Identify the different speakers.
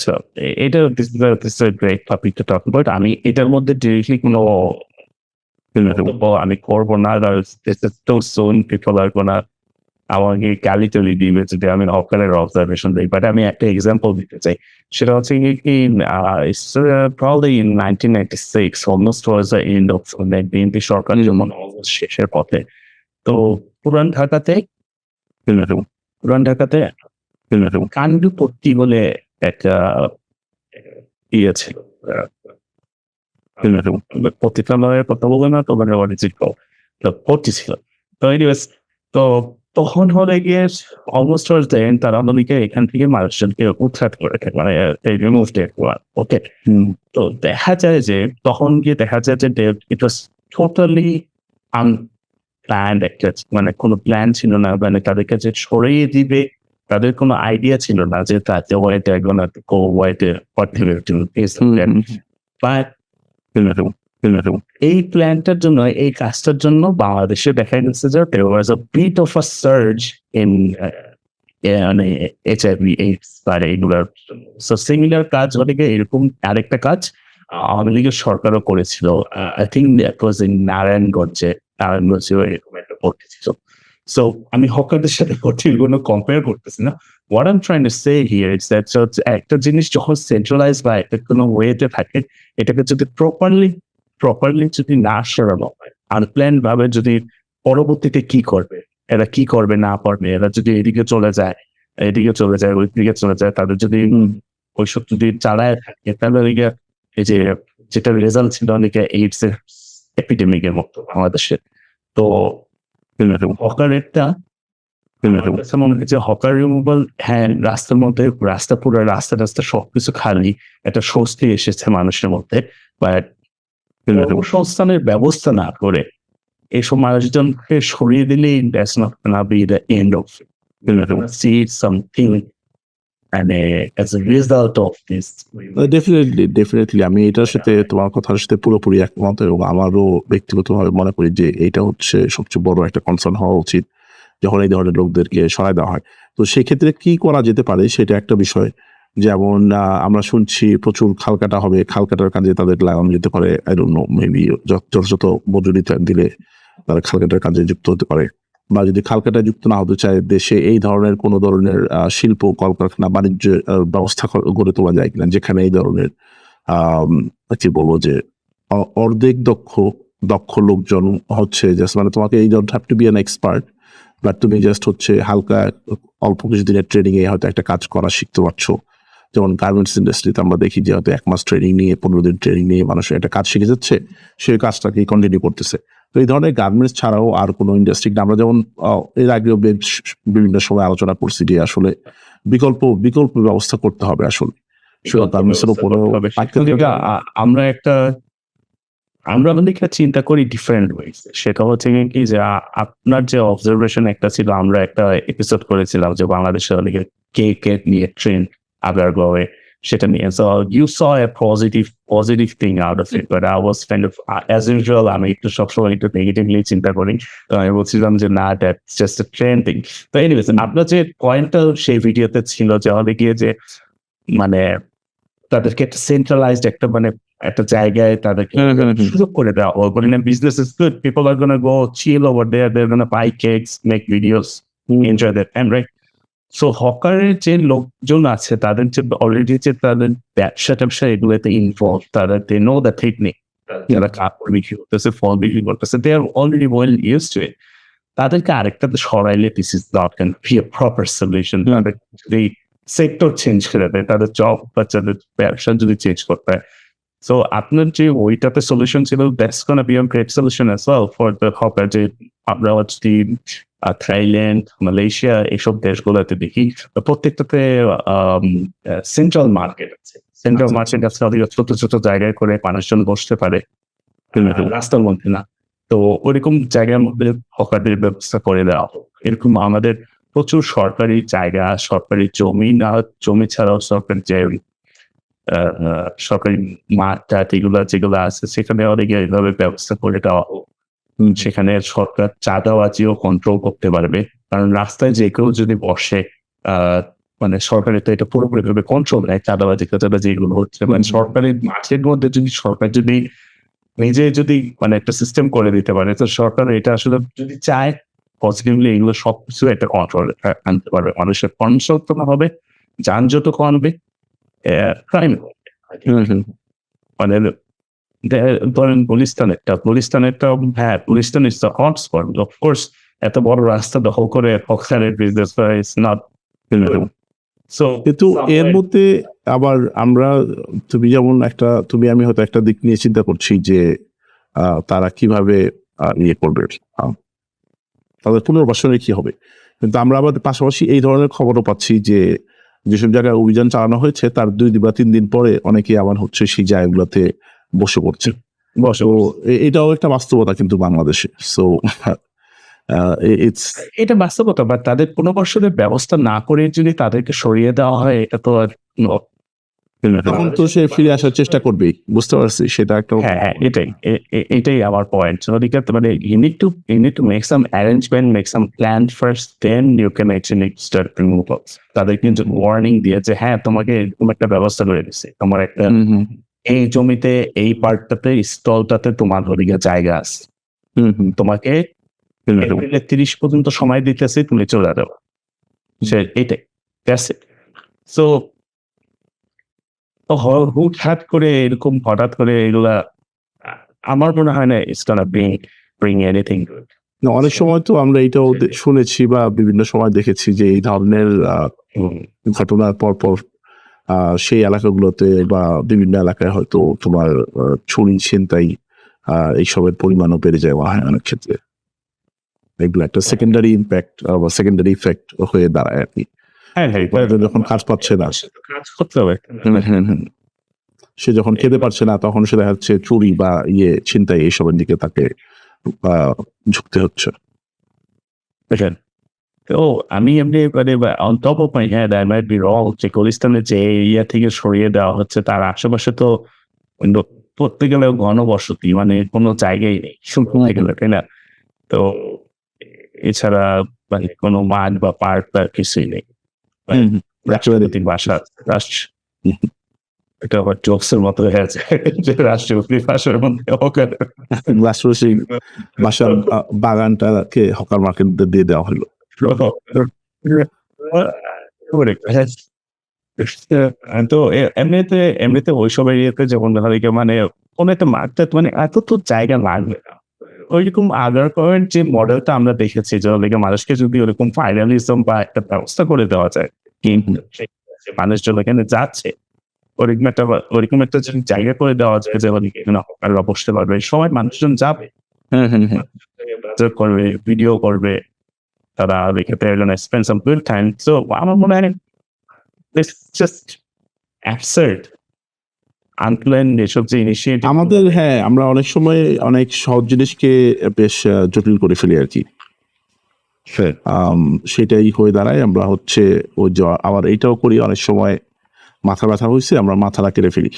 Speaker 1: আচ্ছা, এটা this is a great topic to talk about. আমি এটার মধ্যে ডিরেক্টলি কোনো বক্তব্য আমি করবো না। This is too soon. People are gonna আমাকে গালি-টালি দিবে যদি আমি হকারের অবজারভেশন দেই। বাট আমি একটা এক্সাম্পল দিতে চাই। সেটা হচ্ছে কি it's probably in 1996 almost towards the end of BNP সরকার যেমন অলমোস্ট শেষের পথে। তো পুরান ঢাকাতে পুরান ঢাকাতে কান্ডুপট্টি বলে একটা ইয়ে ছিল। পতিতালয়ের কথা বলবো না তো মানে what is it called? পট্টি ছিল। তো এনিওয়েজ তো তখন হলে গিয়ে অলমোস্ট towards the end তারা আমাদেরকে এখান থেকে মানুষজনকে উৎখাত করে মানে রিমুভ করা। ওকে? তো দেখা যায় যে তখন গিয়ে দেখা যায় যে it was totally unplanned একটা মানে কোনো প্ল্যান ছিল না। মানে তাদের কাছে ছড়িয়ে দিবে তাদের কোনো আইডিয়া ছিল না যে তাতে what they're gonna go what they will do is but এই প্ল্যানটার জন্য এই কাজটার জন্য বাংলাদেশে দেখা গেছে যে there was a bit of a surge in মানে HIV AIDS আর এইগুলার সো সিমিলার কাজ হলে গিয়ে এরকম আরেকটা কাজ আওয়ামী লীগের সরকারও করেছিল। I think that was in নারায়ণগঞ্জে এরকম একটা পট্টি ছিল। সো আমি হকারদের সাথে পট্টির কোনো কম্পেয়ার করতেছি না। What I'm trying to say here is that একটা জিনিস যখন সেন্ট্রালাইজ বা একটা কোনো ওয়েতে থাকে এটাকে যদি প্রপারলি যদি না সরানো হয় আনপ্ল্যান ভাবে যদি পরবর্তীতে কি করবে এরা কি করবে না পারবে এরা যদি এদিকে চলে যায় ওইদিকে চলে যায় তাদের যদি ওইসব যদি চালায় থাকে তাহলে এই যে যেটা রেজাল্ট ছিল অনেকে এইডস এর এপিডেমিকের মতো বাংলাদেশে। তো হকারেরটা মনে হচ্ছে হকার রিমুভাল হ্যাঁ রাস্তার মধ্যে রাস্তা সবকিছু খালি একটা স্বস্তি এসেছে মানুষের মধ্যে বাট সংস্থানের ব্যবস্থা না করে এইসব মানুষজনকে সরিয়ে দিলেই that's not gonna be the end of it. See something and as a result of this
Speaker 2: definitely আমি এটার সাথে তোমার কথার সাথে পুরোপুরি একমত এবং আমারও ব্যক্তিগতভাবে মনে করি যে এটা হচ্ছে সবচেয়ে বড় একটা কনসার্ন হওয়া উচিত যখন এই ধরনের লোকদেরকে সরাই দেওয়া হয়। তো সেক্ষেত্রে কি করা যেতে পারে সেটা একটা বিষয়। যেমন আমরা শুনছি প্রচুর খাল কাটা হবে, খাল কাটার কাজে তাদের লাগানো যেতে পারে আই ডোন্ট নো মেবি যথাযথ মজুরি দিলে তারা খাল কাটার কাজে যুক্ত হতে পারে বা যদি খাল কাটায় যুক্ত না হতে চায় দেশে এই ধরনের কোনো ধরনের শিল্প কলকারখানা বাণিজ্যের ব্যবস্থা গড়ে তোলা যায় কিনা যেখানে এই ধরনের কি বলবো যে অর্ধেক দক্ষ লোকজন হচ্ছে জাস্ট মানে তোমাকে এই don't have to be an expert but তুমি জাস্ট হচ্ছে হালকা অল্প কিছু দিনের ট্রেনিং এ হয়তো একটা কাজ করা শিখতে পারছো। যেমন গার্মেন্টস ইন্ডাস্ট্রিতে আমরা দেখি যে হয়তো 1 মাস ট্রেনিং নিয়ে 15 দিন ট্রেনিং নিয়ে মানুষের একটা কাজ শিখে যাচ্ছে সেই কাজটাকে কন্টিনিউ করতেছে। তো এই ধরনের গার্মেন্টস ছাড়াও আর কোনো ইন্ডাস্ট্রি আমরা যেমন এর আগেও বিভিন্ন সময় আলোচনা করছি যে আসলে বিকল্প ব্যবস্থা করতে হবে আসলে গার্মেন্টসের উপর।
Speaker 1: আমরা আমাদের চিন্তা করি ডিফারেন্ট ওয়েজ। সেটা হচ্ছে কি যে আপনার যে অবজারভেশন একটা ছিল আমরা একটা এপিসোড করেছিলাম যে বাংলাদেশের অনেকে কে নিয়ে ট্রেন আগারগাঁওয়ে সেটা নিয়ে। So you saw a positive thing out of it, but I was kind of as usual আমি একটু সবসময় একটু নেগেটিভলি চিন্তা করি। তো আমি বলছিলাম যে না that's just a trend thing. তো এনিওয়েজ আপনার যে পয়েন্টটা সেই ভিডিওতে ছিল যে আমাদের গিয়ে যে মানে তাদেরকে একটা সেন্ট্রালাইজড একটা মানে একটা জায়গায় তাদেরকে সুযোগ করে দেওয়া হবে। Business is good, people are gonna go chill over there, they're gonna buy cakes, make videos, enjoy their time, right? So হকারের যে লোকজন আছে তাদের যে অলরেডি যে তাদের ব্যবসা এগুলোতে ইনভলভ তারা দে নো দ্য টেকনিক যারা কাপড় বিক্রি করতেছে ফল বিক্রি করতেছে they are already well use to it. তাদেরকে আরেকটাতে সরাইলে this is not can be a proper solution. তাদের যদি সেক্টর চেঞ্জ করে দেয় তাদের জব বা তাদের ব্যবসা যদি চেঞ্জ করতে হয় সো আপনার যে ওইটাতে সলিউশন ছিল that's gonna be a great solution as well for the hawker. যে আমরা যদি থাইল্যান্ড মালয়েশিয়া এইসব দেশগুলোতে দেখি প্রত্যেকটাতে সেন্ট্রাল মার্কেট আছে। সেন্ট্রাল মার্কেট আছে ছোট জায়গায় করে মানুষজন বসতে পারে রাস্তার মধ্যে না। তো ওইরকম জায়গার মধ্যে হকারদের ব্যবস্থা করে দেওয়া হোক। এরকম আমাদের প্রচুর সরকারি জায়গা সরকারি জমি ছাড়াও সরকারি মাঠ যেগুলো আছে সেখানে অনেকে এইভাবে ব্যবস্থা করে দেওয়া হোক। সেখানে সরকার চাঁদাবাজিও কন্ট্রোল করতে পারবে কারণ রাস্তায় যে কেউ যদি বসে মানে সরকারের তো এটা পুরোপুরিভাবে কন্ট্রোল নেয়, চাঁদাবাজি এগুলো হচ্ছে। মানে সরকারের মাঠের মধ্যে যদি সরকার যদি নিজে যদি মানে একটা সিস্টেম করে দিতে পারে, তো সরকার এটা আসলে যদি চায় পজিটিভলি এগুলো সবকিছু একটা কন্ট্রোল আনতে পারবে। মানুষের কনসাল্টেশন হবে, যানজট কমবে, ক্রাইম মানে ধরেন গুলিস্তানেরটা হ্যাঁ, Gulistan is the hotspot. Of course এত বড় রাস্তা দখল করে হকারের বিজনেস ইজ নট। সো
Speaker 2: কিন্তু এর মধ্যে আবার আমরা তুমি আমি হয়তো একটা দিক নিয়ে চিন্তা করছি যে তারা কিভাবে ইয়ে করবে, তাদের পুনর্বাসনে কি হবে। কিন্তু আমরা আবার পাশাপাশি এই ধরনের খবরও পাচ্ছি যে যেসব জায়গায় অভিযান চালানো হয়েছে তার 2 বা 3 দিন পরে অনেকে আবার হচ্ছে সেই জায়গাগুলোতে বসে পড়ছে। তো এটাও একটা বাস্তবতা কিন্তু বাংলাদেশে। সো ইটস
Speaker 1: এটা বাস্তবতা, বা তাদের পুনর্বাসনের ব্যবস্থা না করে যদি তাদেরকে সরিয়ে দেওয়া হয়, এটা তো আর
Speaker 2: তখন তো সে ফিরে আসার চেষ্টা করবেই, বুঝতে পারছি সেটা একটা।
Speaker 1: হ্যাঁ, এটাই আমার পয়েন্ট। মানে you need to make some arrangement, make some plan first, then you can actually start removals. তাদেরকে ওয়ার্নিং দিয়ে যে হ্যাঁ, তোমাকে এরকম একটা ব্যবস্থা করে দিচ্ছে, তোমার একটা এই জমিতে এই পার্টটাতে স্থলটাতে তোমার ওদিকে জায়গা আছে, তোমাকে এপ্রিলের 30 পর্যন্ত সময় দিতেছে, তুমি চলে যাবে। এটাই সো হুটহাট করে এরকম হঠাৎ করে এগুলা আমার মনে হয় না it's gonna bring anything good.
Speaker 2: অনেক সময় তো আমরা এটাও শুনেছি বা বিভিন্ন সময় দেখেছি যে এই ধরনের ঘটনার পর সেই এলাকাগুলোতে বা বিভিন্ন এলাকায় হয়তো তোমার চুরি ছিনতাই এইসবের পরিমাণও বেড়ে যায় অনেক ক্ষেত্রে। এগুলো একটা সেকেন্ডারি ইম্প্যাক্ট বা সেকেন্ডারি ইফেক্ট হয়ে দাঁড়ায় আর কি। যখন কাজ পাচ্ছে না,
Speaker 1: কাজ করতে হবে,
Speaker 2: সে যখন খেতে পারছে না, তখন সে দেখা যাচ্ছে চুরি বা ছিনতাই এইসবের দিকে তাকে ঝুঁকতে হচ্ছে।
Speaker 1: দেখেন, তো আমি এমনি মানে on top of my head I might be wrong, যে গুলিস্তানের যে এরিয়া থেকে সরিয়ে দেওয়া হচ্ছে তার আশেপাশে তো ধরতে গেলে ঘনবসতি, মানে কোনো জায়গায় নেই শুকনো হয়ে গেলে, তাই না? তো এছাড়া মানে কোনো মাঠ বা পার্ক বা কিছুই নেই। রাষ্ট্রপতির বাসা, এটা আবার জোকসের মতো হয়ে আছে যে রাষ্ট্রপতির বাসার মধ্যে
Speaker 2: রাষ্ট্রপতির বাসার বাগানটাকে হকার মার্কেট দিয়ে দেওয়া হলো।
Speaker 1: তো এমনিতে ওইসব এরিয়াতে যেমন দেখা যায় মানে কোনো একটা মার্কেট মানে এত তো জায়গা লাগবে না। ওইরকম আদার পয়েন্ট যে মডেলটা আমরা দেখেছি, যে মানুষকে যদি ওরকম ফাইনালিজম বা একটা ব্যবস্থা করে দেওয়া যায়, কিন্তু মানুষজন এখানে যাচ্ছে, ওরকম একটা যদি জায়গা করে দেওয়া যায় যে হকাররা বসতে পারবে, সবাই মানুষজন যাবে, করবে, ভিডিও করবে, তারা spend some good time. So আমার মনে হয় it's just absurd আনপ্ল্যান এসব যে ইনিশিয়েটিভ
Speaker 2: আমাদের। হ্যাঁ, আমরা অনেক সময় অনেক সহজ জিনিসকে বেশ জটিল করে ফেলি আর কি। সেটাই হয়ে দাঁড়ায়। আমরা হচ্ছে ওই আবার এইটাও করি, অনেক সময় মাথা ব্যথা হয়েছে আমরা মাথাটা কেটে ফেলি।